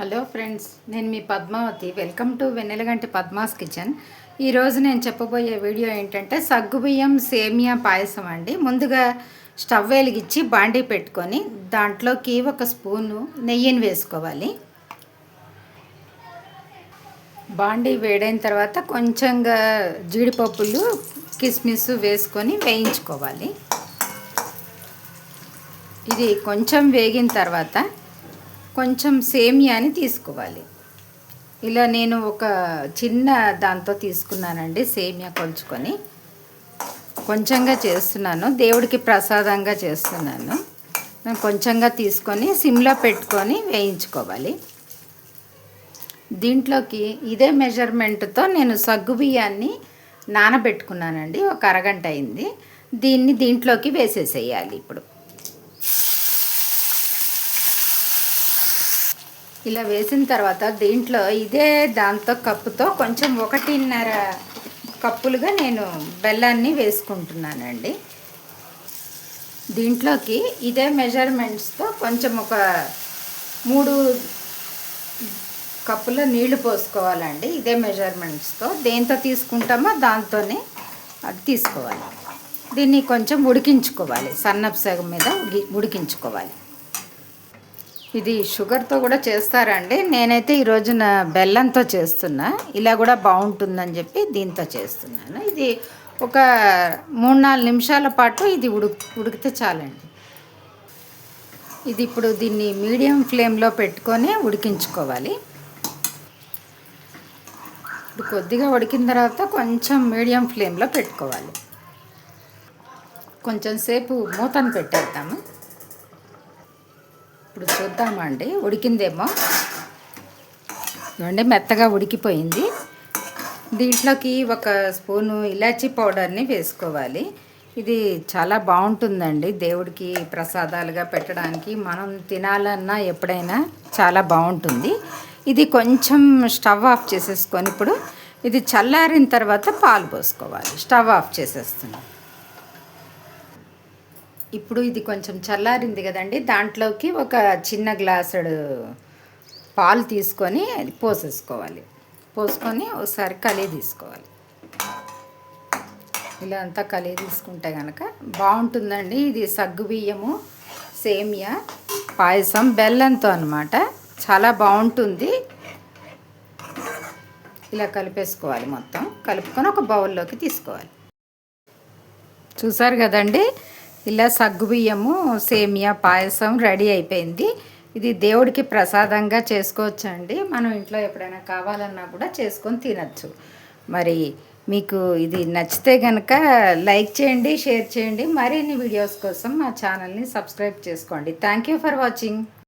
Hello friends, నేను మీ Padmavathi. Welcome to Vennelaganti Padma's kitchen. ఈరోజు నేను చెప్పబోయే వీడియో ఏంటంటే సగ్గుబియ్యం సేమియా పాయసం అండి. ముందుగా స్టవ్ వెలిగించి బాండీ పెట్టుకొని దాంట్లోకి ఒక స్పూను నెయ్యిని వేసుకోవాలి. బాండీ వేడైన తర్వాత కొంచెంగా జీడిపప్పులు కిస్మిస్ వేసుకొని వేయించుకోవాలి. ఇది కొంచెం వేగిన తర్వాత కొంచెం సేమియాని తీసుకోవాలి. ఇలా నేను ఒక చిన్న దాంతో తీసుకున్నానండి. సేమియా కొలుచుకొని కొంచెంగా చేస్తున్నాను, దేవుడికి ప్రసాదంగా చేస్తున్నాను. కొంచెంగా తీసుకొని సిమ్లో పెట్టుకొని వేయించుకోవాలి. దీంట్లోకి ఇదే మెజర్మెంట్తో నేను సగ్గుబియ్యాన్ని నానబెట్టుకున్నానండి. ఒక అరగంట అయింది. దీంట్లోకి వేసేసేయాలి. ఇప్పుడు ఇలా వేసిన తర్వాత దీంట్లో ఇదే దాంతో కప్పుతో కొంచెం 1.5 కప్పులుగా నేను బెల్లాన్ని వేసుకుంటున్నానండి. దీంట్లోకి ఇదే మెజర్మెంట్స్తో కొంచెం ఒక 3 కప్పుల నీళ్లు పోసుకోవాలండి. ఇదే మెజర్మెంట్స్తో దేంతో తీసుకుంటామో దాంతోనే అది తీసుకోవాలి. దీన్ని కొంచెం ఉడికించుకోవాలి, సన్నపు సగం మీద ఉడికించుకోవాలి. ఇది షుగర్తో కూడా చేస్తారండి. నేనైతే ఈరోజున బెల్లంతో చేస్తున్నా. ఇలా కూడా బాగుంటుందని చెప్పి దీంతో చేస్తున్నాను. ఇది ఒక 3-4 నిమిషాల పాటు ఇది ఉడికితే చాలండి. ఇది ఇప్పుడు దీన్ని మీడియం ఫ్లేమ్లో పెట్టుకొని ఉడికించుకోవాలి. ఇప్పుడు కొద్దిగా ఉడికిన తర్వాత కొంచెం మీడియం ఫ్లేమ్లో పెట్టుకోవాలి. కొంచెం సేపు మూతను పెట్టేద్దాము. ఇప్పుడు చూద్దామండి, ఉడికిందేమో. చూడండి, మెత్తగా ఉడికిపోయింది. దీంట్లోకి ఒక స్పూను ఇలాచీ పౌడర్ని వేసుకోవాలి. ఇది చాలా బాగుంటుందండి, దేవుడికి ప్రసాదాలుగా పెట్టడానికి, మనం తినాలన్నా ఎప్పుడైనా చాలా బాగుంటుంది. ఇది కొంచెం స్టవ్ ఆఫ్ చేసేసుకొని ఇప్పుడు ఇది చల్లారిన తర్వాత పాలు పోసుకోవాలి. స్టవ్ ఆఫ్ చేసేస్తున్నాం. ఇప్పుడు ఇది కొంచెం చల్లారింది కదండి. దాంట్లోకి ఒక చిన్న గ్లాసుడు పాలు తీసుకొని పోసేసుకోవాలి. పోసుకొని ఒకసారి కలిగి తీసుకోవాలి. ఇలా అంతా కలిగి తీసుకుంటే కనుక బాగుంటుందండి. ఇది సగ్గుబియ్యము సేమియా పాయసం బెల్లంతో అన్నమాట. చాలా బాగుంటుంది. ఇలా కలిపేసుకోవాలి. మొత్తం కలుపుకొని ఒక బౌల్లోకి తీసుకోవాలి. చూసారు కదండి, ఇలా సగ్గుబియ్యము సేమియా పాయసం రెడీ అయిపోయింది. ఇది దేవుడికి ప్రసాదంగా చేసుకోవచ్చండి. మనం ఇంట్లో ఎప్పుడైనా కావాలన్నా కూడా చేసుకొని తినచ్చు. మరి మీకు ఇది నచ్చితే కనుక లైక్ చేయండి, షేర్ చేయండి. మరిన్ని వీడియోస్ కోసం మా ఛానల్ని సబ్స్క్రైబ్ చేసుకోండి. Thank you for watching.